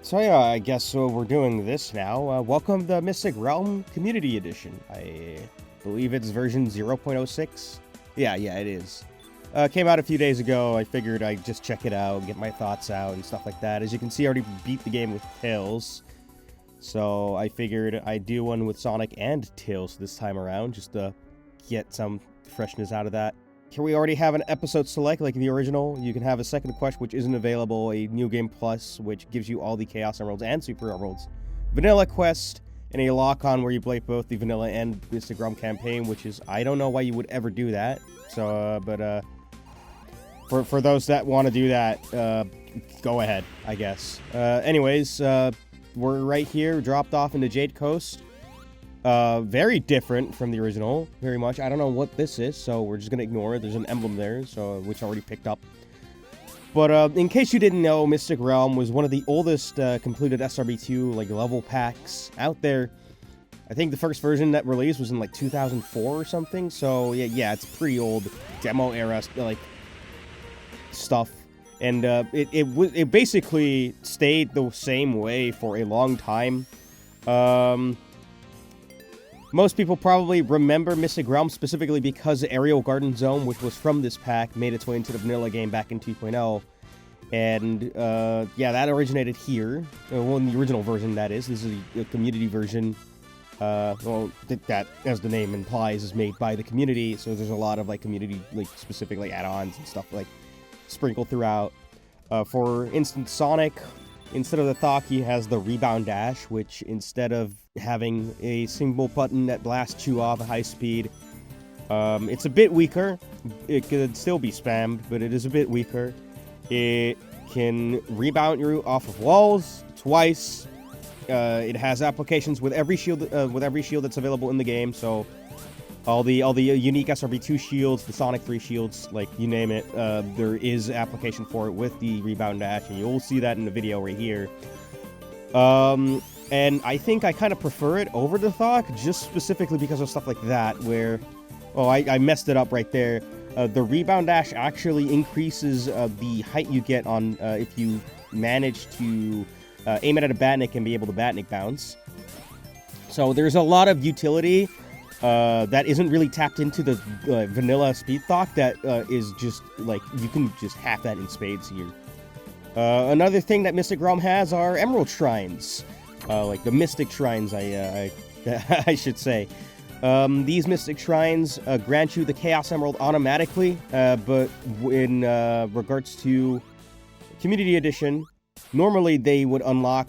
So yeah, I guess we're doing this now. Welcome to the Mystic Realm Community Edition. I believe it's version 0.06. Yeah, it is. Came out a few days ago. I figured I'd just check it out, get my thoughts out, and stuff like that. As you can see, I already beat the game with Tails. So I figured I'd do one with Sonic and Tails this time around, just to get some freshness out of that. Here we already have an episode select, like in the original. You can have a second quest, which isn't available, a New Game Plus, which gives you all the Chaos Emeralds and Super Emeralds, Vanilla Quest, and a lock-on where you play both the Vanilla and Mystic Realm campaign, which is, I don't know why you would ever do that. So, for those that want to do that, go ahead, I guess. Anyways, we're right here, dropped off into Jade Coast. Very different from the original, very much. I don't know what this is, so we're just gonna ignore it. There's an emblem there, so which I already picked up. But in case you didn't know, Mystic Realm was one of the oldest completed SRB2 like level packs out there. I think the first version that released was in like 2004 or something. So yeah, it's pretty old demo era like stuff, and it basically stayed the same way for a long time. Most people probably remember Mystic Realm specifically because the Aerial Garden Zone, which was from this pack, made its way into the vanilla game back in 2.0. And, yeah, that originated here. Well, in the original version, that is. This is a community version. Well, that, as the name implies, is made by the community. So there's a lot of, like, community, like, specific, like, add-ons and stuff, like, sprinkled throughout. For instance, Sonic, instead of the Thok, he has the Rebound Dash, which instead of having a single button that blasts you off at high speed, it's a bit weaker. It could still be spammed, but it is a bit weaker. It can rebound you off of walls twice. It has applications with every shield that's available in the game. So all the unique SRB2 shields, the Sonic 3 shields, like you name it, there is application for it with the Rebound Dash, and you'll see that in the video right here. And I think I kind of prefer it over the Thok, just specifically because of stuff like that, where... Oh, I messed it up right there. The Rebound Dash actually increases the height you get on if you manage to aim it at a Batnik and be able to Batnik bounce. So there's a lot of utility that isn't really tapped into the vanilla Speed Thok that is just, like, you can just have that in spades here. Another thing that Mystic Realm has are Emerald Shrines. Like the Mystic Shrines, I should say. These Mystic Shrines grant you the Chaos Emerald automatically, but in regards to Community Edition, normally they would unlock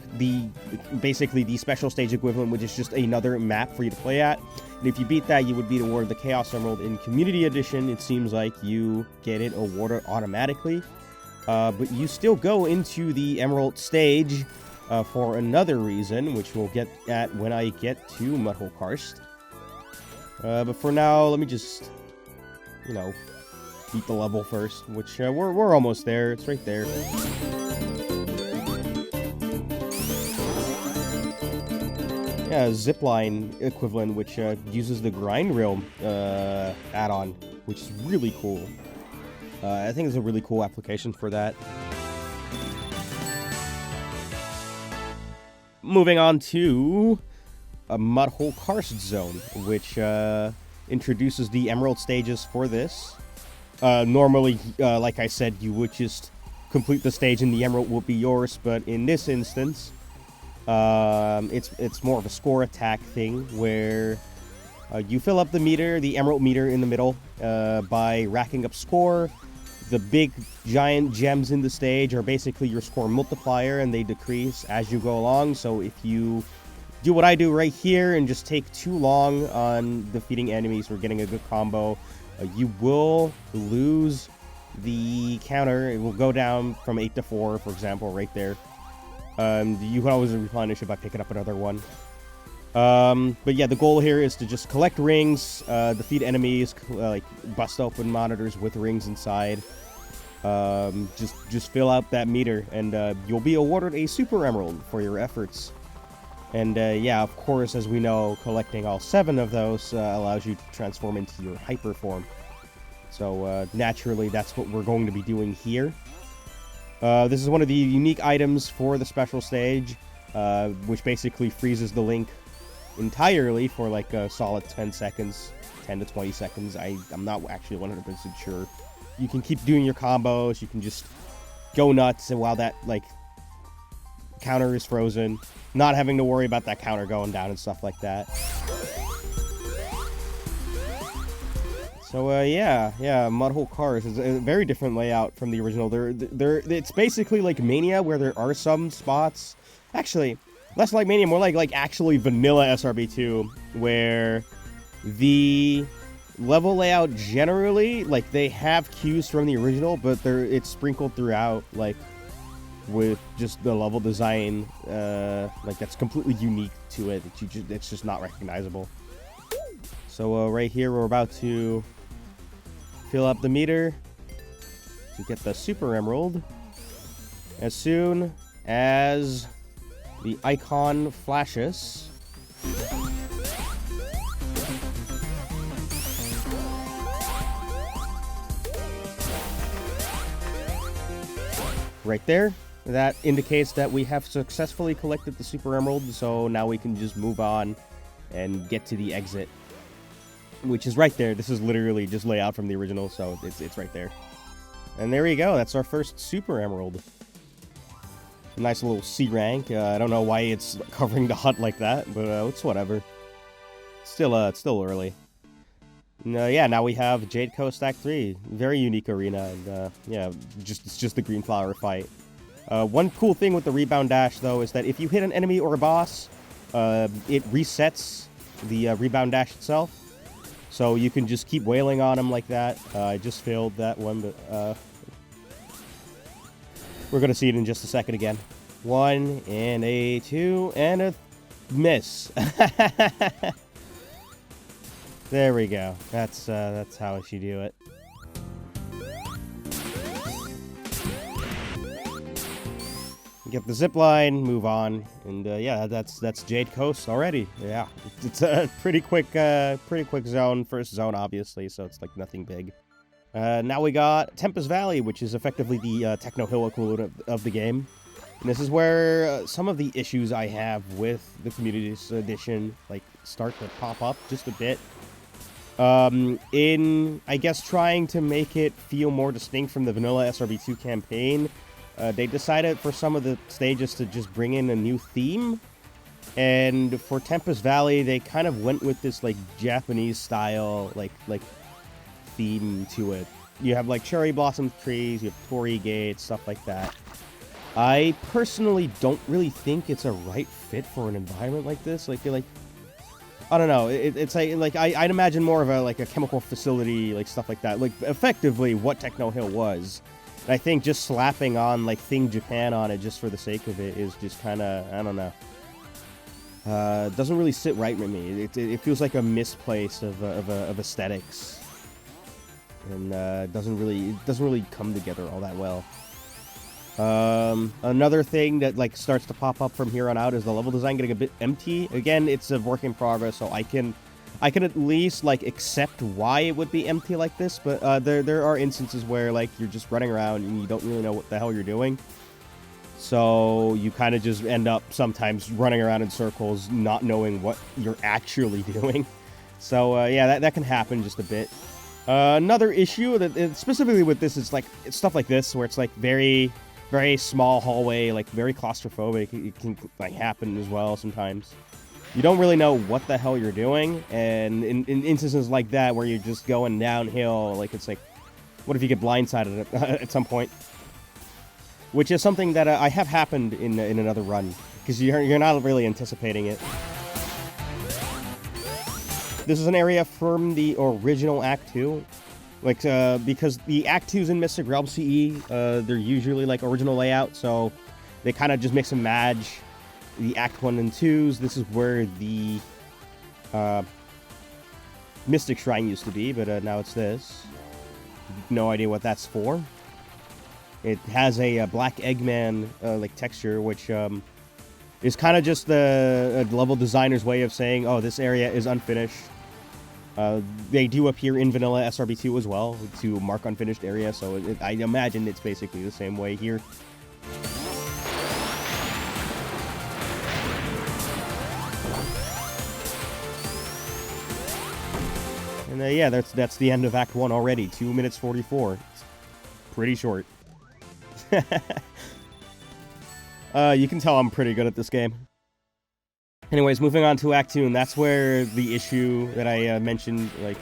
basically the special stage equivalent, which is just another map for you to play at. And if you beat that, you would be awarded the Chaos Emerald. In Community Edition, it seems like you get it awarded automatically, but you still go into the Emerald stage for another reason, which we'll get at when I get to Mudhole Karst. But for now, let me just, beat the level first, which we're almost there. It's right there. Yeah, zipline equivalent, which uses the grind rail add-on, which is really cool. I think it's a really cool application for that. Moving on to a Mudhole Karst Zone, which introduces the Emerald stages for this. Normally, like I said, you would just complete the stage and the Emerald will be yours, but in this instance, it's more of a score attack thing where you fill up the meter, the Emerald meter in the middle, by racking up score. The big giant gems in the stage are basically your score multiplier, and they decrease as you go along. So if you do what I do right here and just take too long on defeating enemies or getting a good combo, you will lose the counter. It will go down from 8 to 4, for example, right there. You can always replenish it by picking up another one. But yeah, the goal here is to just collect rings, defeat enemies, like bust open monitors with rings inside. Just fill out that meter, and you'll be awarded a Super Emerald for your efforts. And yeah, of course, as we know, collecting all 7 of those allows you to transform into your hyper form. So naturally, that's what we're going to be doing here. This is one of the unique items for the special stage, which basically freezes the link entirely for like a solid 10 seconds, 10 to 20 seconds. I'm not actually 100% sure. You can keep doing your combos, you can just go nuts, and while that like counter is frozen, not having to worry about that counter going down and stuff like that. So yeah, Mudhole Cars is a very different layout from the original. It's basically like Mania, where there are some spots, actually less like Mania, more like actually vanilla SRB2, where the level layout generally, like, they have cues from the original, but it's sprinkled throughout, like, with just the level design, like, that's completely unique to it. It's just not recognizable. So right here, we're about to fill up the meter to get the Super Emerald. As soon as the icon flashes, right there, that indicates that we have successfully collected the Super Emerald, so now we can just move on and get to the exit, which is right there. This is literally just layout from the original, so it's right there. And there you go, that's our first Super Emerald. Nice little C rank. I don't know why it's covering the hut like that, but it's whatever. It's still early. Yeah, now we have Jade Coast Act 3. Very unique arena, and yeah, it's just the green flower fight. One cool thing with the rebound dash, though, is that if you hit an enemy or a boss, it resets the rebound dash itself. So you can just keep wailing on him like that. I just failed that one, but we're going to see it in just a second again. 1, and a 2, and a miss. There we go. That's how she do it. Get the zip line, move on, and yeah, that's Jade Coast already. Yeah, it's a pretty quick zone, first zone obviously, so it's like nothing big. Now we got Tempest Valley, which is effectively the Techno Hill equivalent of the game. And this is where some of the issues I have with the Communities Edition like start to pop up just a bit. In, I guess, trying to make it feel more distinct from the vanilla SRB2 campaign, they decided for some of the stages to just bring in a new theme. And for Tempest Valley, they kind of went with this like Japanese style like theme to it. You have like cherry blossom trees, you have torii gates, stuff like that. I personally don't really think it's a right fit for an environment like this. Like I don't know. It's like I'd imagine more of a chemical facility, like stuff like that. Like effectively what Techno Hill was. And I think just slapping on like Thing Japan on it just for the sake of it is just kind of, I don't know. Doesn't really sit right with me. It feels like a misplace of aesthetics, and doesn't really come together all that well. Another thing that like starts to pop up from here on out is the level design getting a bit empty. Again, it's a work in progress, so I can at least like accept why it would be empty like this, but there are instances where like you're just running around and you don't really know what the hell you're doing. So you kind of just end up sometimes running around in circles, not knowing what you're actually doing. So yeah, that can happen just a bit. Another issue that specifically with this is like it's stuff like this where it's like very small hallway, like very claustrophobic. It can like happen as well sometimes. You don't really know what the hell you're doing, and in instances like that where you're just going downhill, like it's like, what if you get blindsided at some point? Which is something that I have happened in another run, because you're not really anticipating it. This is an area from the original Act 2. Like, because the Act 2s in Mystic Realm CE, they're usually like original layout, so they kind of just mix and match the Act 1 and 2s. This is where the Mystic Shrine used to be, but now it's this. No idea what that's for. It has a black Eggman like texture, which is kind of just the level designer's way of saying, oh, this area is unfinished. They do appear in vanilla SRB2 as well to mark unfinished area, so I imagine it's basically the same way here. And yeah, that's the end of Act 1 already. 2 minutes 44. It's pretty short. You can tell I'm pretty good at this game. Anyways, moving on to Act 2, and that's where the issue that I mentioned, like,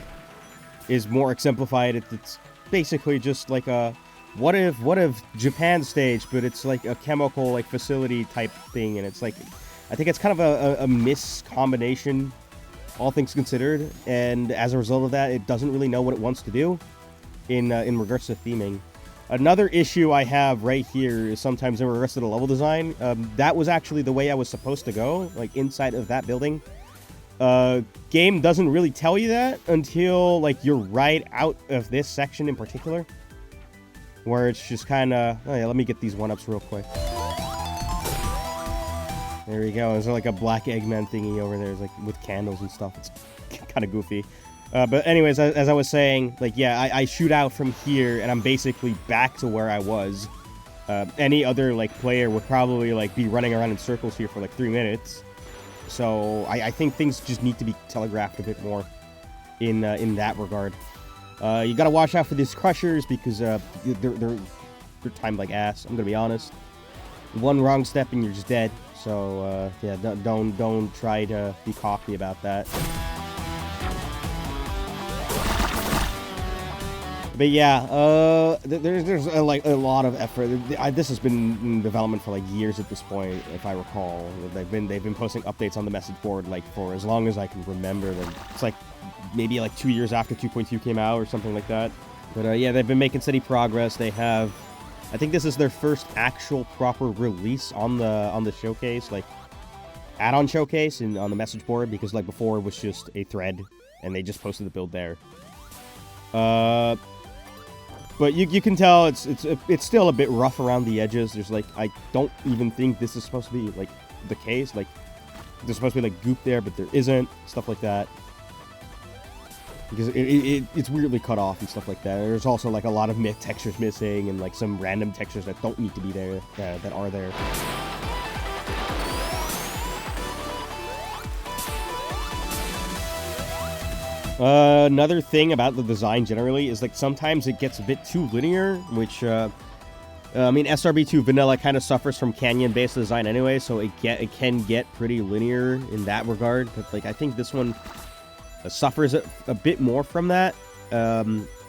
is more exemplified. It's basically just like a what if Japan stage, but it's like a chemical like facility type thing, and it's like I think it's kind of a miscombination, all things considered, and as a result of that, it doesn't really know what it wants to do in regards to theming. Another issue I have right here is sometimes in regards to the level design. That was actually the way I was supposed to go, like inside of that building. Game doesn't really tell you that until like you're right out of this section in particular, where it's just kind of, oh yeah, let me get these one-ups real quick. There we go. There's like a black Eggman thingy over there, it's like with candles and stuff. It's kind of goofy. But anyways, as I was saying, like, yeah, I shoot out from here, and I'm basically back to where I was. Any other, like, player would probably, like, be running around in circles here for, like, 3 minutes. So I think things just need to be telegraphed a bit more in that regard. You gotta watch out for these crushers, because they're timed like ass, I'm gonna be honest. One wrong step and you're just dead. So, yeah, don't try to be cocky about that. But yeah, there's like a lot of effort. This has been in development for like years at this point, if I recall. They've been posting updates on the message board like for as long as I can remember them. It's like maybe like 2 years after 2.2 came out or something like that. But yeah, they've been making steady progress. They have, I think this is their first actual proper release on the showcase, like add-on showcase and on the message board, because like before it was just a thread and they just posted the build there. But you can tell it's still a bit rough around the edges. There's like, I don't even think this is supposed to be like the case. Like there's supposed to be like goop there, but there isn't, stuff like that. Because it's weirdly cut off and stuff like that. There's also like a lot of myth textures missing and like some random textures that don't need to be there that are there. Another thing about the design generally is like sometimes it gets a bit too linear, which I mean SRB2 vanilla kind of suffers from canyon-based design anyway, so it can get pretty linear in that regard. But like I think this one suffers a bit more from that.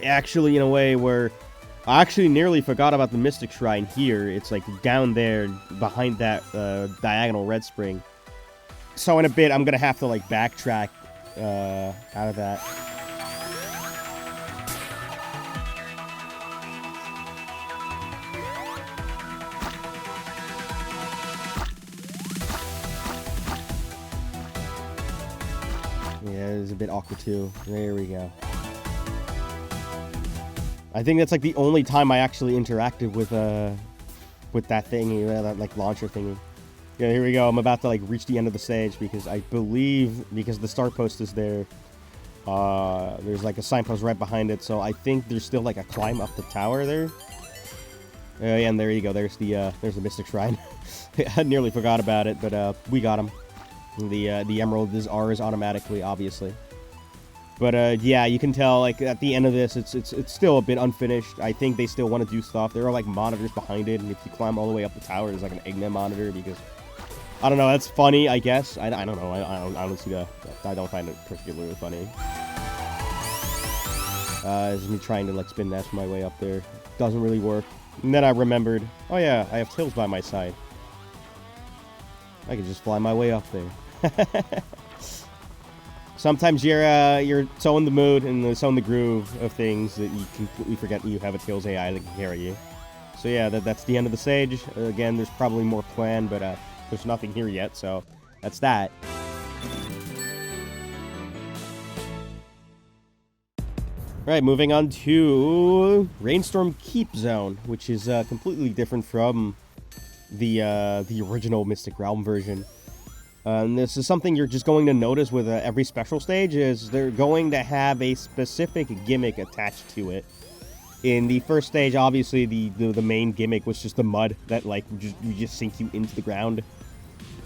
Actually, in a way where I actually nearly forgot about the Mystic Shrine here. It's like down there behind that diagonal red spring. So in a bit, I'm gonna have to like backtrack out of that. Yeah, it's a bit awkward too. There we go. I think that's like the only time I actually interacted with that thingy, that like launcher thingy. Yeah, here we go. I'm about to like reach the end of the stage because I believe, because the start post is there, there's like a signpost right behind it, so I think there's still like a climb up the tower there. Yeah, and there you go. There's the Mystic Shrine. I nearly forgot about it, but we got him. The emerald is ours automatically, obviously. But yeah, you can tell like at the end of this, it's still a bit unfinished. I think they still want to do stuff. There are like monitors behind it, and if you climb all the way up the tower, there's like an Eggman monitor, because I don't know. That's funny, I guess. I don't know. I don't see that. I don't find it particularly funny. It's me trying to like spin dash my way up there. Doesn't really work. And then I remembered, oh yeah, I have Tails by my side. I can just fly my way up there. Sometimes you're so in the mood and so in the groove of things that you completely forget you have a Tails AI that can carry you. So yeah, that's the end of the stage. Again, there's probably more planned, but there's nothing here yet, so that's that. Right, moving on to Rainstorm Keep Zone, which is completely different from the original Mystic Realm version. And this is something you're just going to notice with every special stage, is they're going to have a specific gimmick attached to it. In the first stage, obviously, the main gimmick was just the mud that like would just sink you into the ground.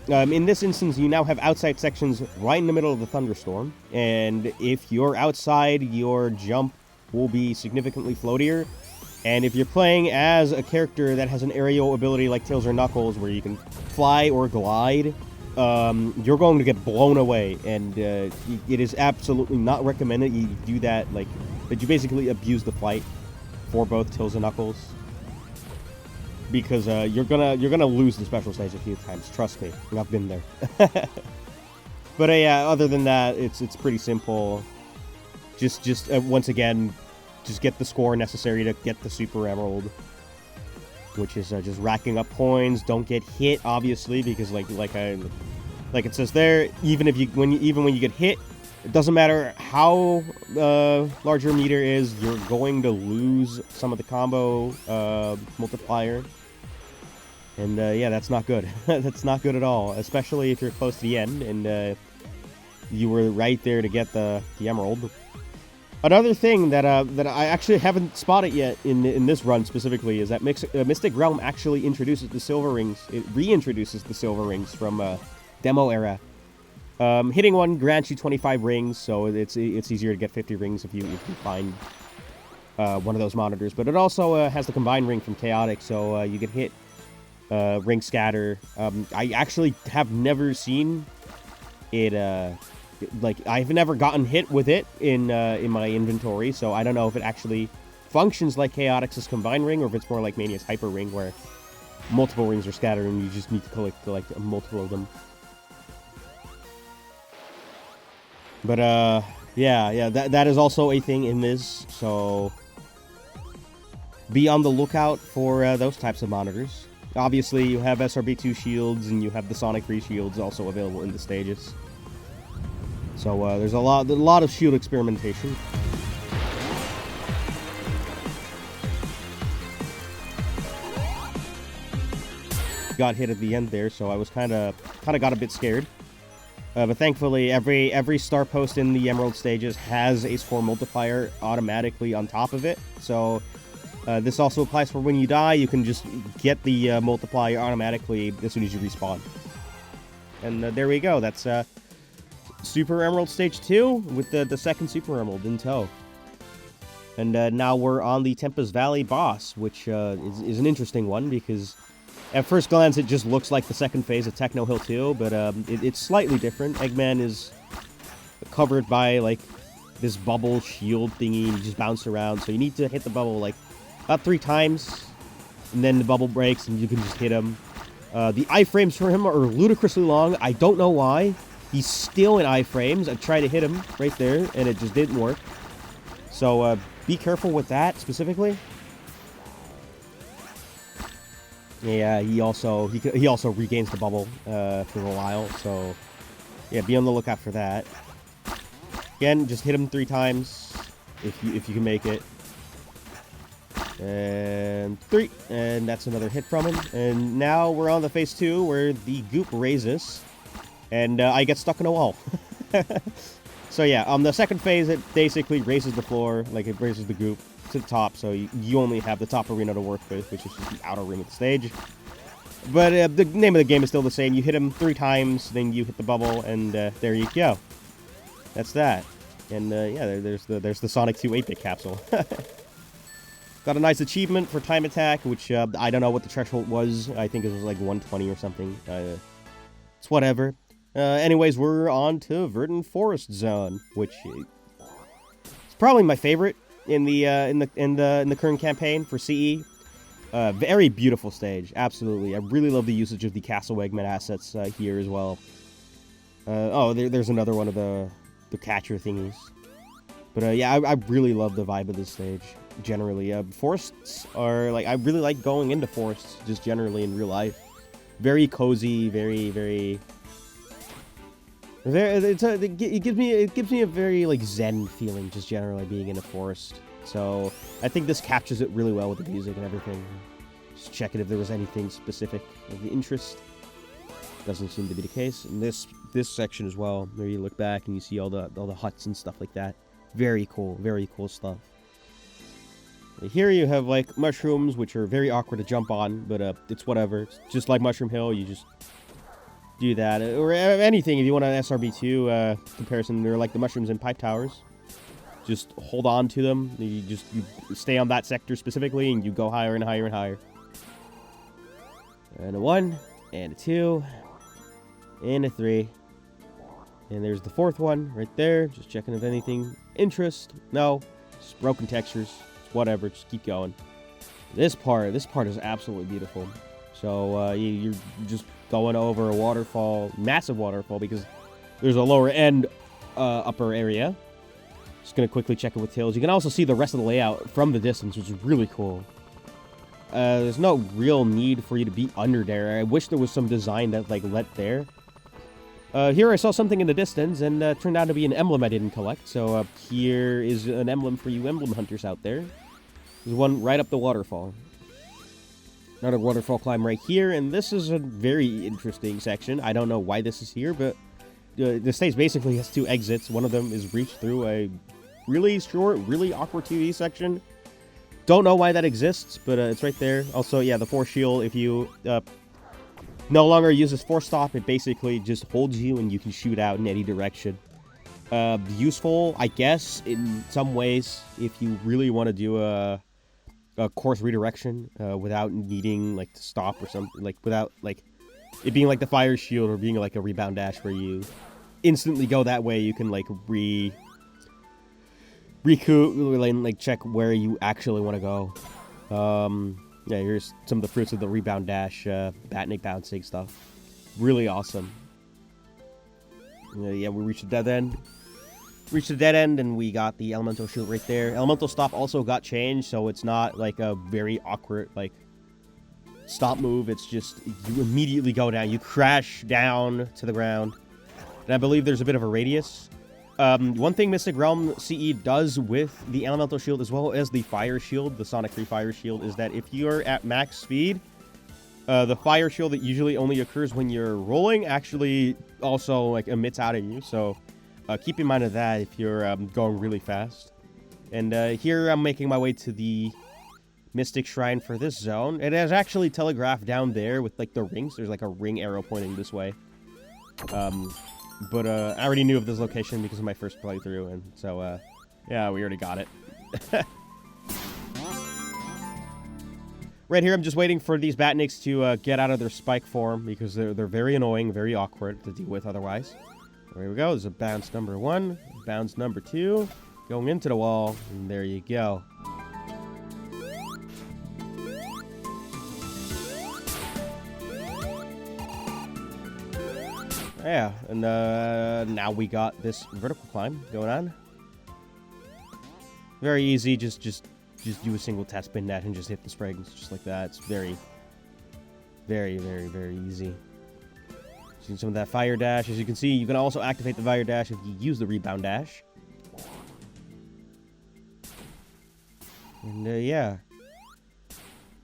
In this instance, you now have outside sections right in the middle of the thunderstorm, and if you're outside, your jump will be significantly floatier. And if you're playing as a character that has an aerial ability like Tails or Knuckles, where you can fly or glide, you're going to get blown away, and it is absolutely not recommended you do that. Like, that you basically abuse the flight for both Tails and Knuckles, because you're gonna lose the special stage a few times. Trust me, I've been there. But yeah, other than that, it's pretty simple. Just once again, just get the score necessary to get the Super Emerald, which is just racking up points. Don't get hit, obviously, because like it says there, even when you get hit, it doesn't matter how large your meter is, you're going to lose some of the combo multiplier. And yeah, that's not good. That's not good at all, especially if you're close to the end and you were right there to get the emerald. Another thing that I actually haven't spotted yet in this run specifically is that Mystic Realm actually introduces the silver rings. It reintroduces the silver rings from demo era. Hitting one grants you 25 rings, so it's easier to get 50 rings if you find one of those monitors. But it also has the combined ring from Chaotic, so you can hit ring scatter. I actually have never seen it. Like, I've never gotten hit with it in my inventory, so I don't know if it actually functions like Chaotix's combined ring, or if it's more like Mania's hyper ring, where multiple rings are scattered and you just need to collect multiple of them. But yeah, that is also a thing in this, so be on the lookout for those types of monitors. Obviously, you have SRB2 shields, and you have the Sonic 3 shields also available in the stages. So there's a lot of shield experimentation. Got hit at the end there, so I was kind of got a bit scared. But thankfully, every star post in the Emerald stages has a score multiplier automatically on top of it. So this also applies for when you die. You can just get the multiplier automatically as soon as you respawn. And there we go. That's Super Emerald Stage 2 with the second Super Emerald in tow. And now we're on the Tempest Valley boss, which is an interesting one, because at first glance it just looks like the second phase of Techno Hill 2, but it's slightly different. Eggman is covered by like this bubble shield thingy, and you just bounce around, so you need to hit the bubble like about 3 times, and then the bubble breaks and you can just hit him. The iframes for him are ludicrously long. I don't know why. He's still in iframes. I tried to hit him right there, and it just didn't work. So be careful with that specifically. Yeah, he also regains the bubble for a while. So yeah, be on the lookout for that. Again, just hit him 3 times if you can make it. And 3, and that's another hit from him. And now we're on the phase 2 where the goop raises. And I get stuck in a wall. So yeah, on the second phase, it basically raises the floor, like it raises the goop to the top, so you only have the top arena to work with, which is just the outer ring of the stage. But the name of the game is still the same. You hit him 3 times, then you hit the bubble, and there you go. That's that. And yeah, there's the Sonic 2 8-bit capsule. Got a nice achievement for time attack, which I don't know what the threshold was. I think it was like 120 or something. It's whatever. Anyways, we're on to Verdant Forest Zone, which is probably my favorite in the current campaign for CE. Very beautiful stage, absolutely. I really love the usage of the Castle Eggman assets here as well. Oh, there's another one of the catcher thingies. But yeah, I really love the vibe of this stage generally. Forests are like, I really like going into forests just generally in real life. Very cozy, very. It gives me a very like zen feeling just generally being in a forest. So I think this captures it really well with the music and everything. Just checking if there was anything specific of the interest. Doesn't seem to be the case. And this section as well, where you look back and you see all the huts and stuff like that. Very cool stuff. Here you have like mushrooms, which are very awkward to jump on, but it's whatever. It's just like Mushroom Hill. You just do that. Or anything if you want an SRB2 comparison. They're like the mushrooms in pipe towers. Just hold on to them. You stay on that sector specifically, and you go higher and higher and higher. And a 1, and a 2, and a 3. And there's the 4th one right there. Just checking if anything interest. No, just broken textures. Whatever, just keep going. This part is absolutely beautiful. So you're just going over a waterfall, massive waterfall, because there's a lower end upper area. Just gonna quickly check it with tails. You can also see the rest of the layout from the distance, which is really cool. There's no real need for you to be under there. I wish there was some design that like let there. Here I saw something in the distance, and turned out to be an emblem I didn't collect. So here is an emblem for you emblem hunters out there. There's one right up the waterfall. Another waterfall climb right here, and this is a very interesting section. I don't know why this is here, but the stage basically has 2 exits. One of them is reached through a really short, really awkward TV section. Don't know why that exists, but it's right there. Also, yeah, the force shield, if you no longer uses force stop, it basically just holds you and you can shoot out in any direction. Useful, I guess, in some ways, if you really want to do a course redirection without needing like to stop or something, like without like it being like the fire shield or being like a rebound dash where you instantly go that way. You can like recoup, like check where you actually want to go. Yeah, here's some of the fruits of the rebound dash, batnik bouncing stuff. Really awesome. Yeah, we reached the dead end. And we got the elemental shield right there. Elemental stop also got changed, so it's not like a very awkward like stop move. It's just you immediately go down. You crash down to the ground. And I believe there's a bit of a radius. One thing Mystic Realm CE does with the elemental shield as well as the fire shield, the Sonic 3 fire shield, is that if you're at max speed, the fire shield that usually only occurs when you're rolling actually also like emits out of you. So keep in mind of that if you're going really fast. And here I'm making my way to the Mystic Shrine for this zone. It is actually telegraphed down there with like the rings. There's like a ring arrow pointing this way. But I already knew of this location because of my first playthrough, and so yeah, we already got it. Right here, I'm just waiting for these batniks to get out of their spike form because they're very annoying, very awkward to deal with otherwise. There we go. There's a bounce number 1, bounce number 2, going into the wall, and there you go. Yeah, and now we got this vertical climb going on. Very easy, just do a single test spin net and just hit the springs, just like that. It's very, very, very, very easy. Seeing some of that fire dash. As you can see, you can also activate the fire dash if you use the rebound dash. And yeah,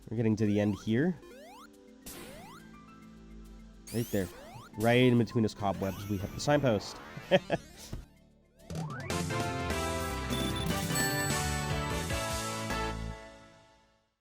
we're getting to the end here. Right there. Right in between his cobwebs, we have the signpost.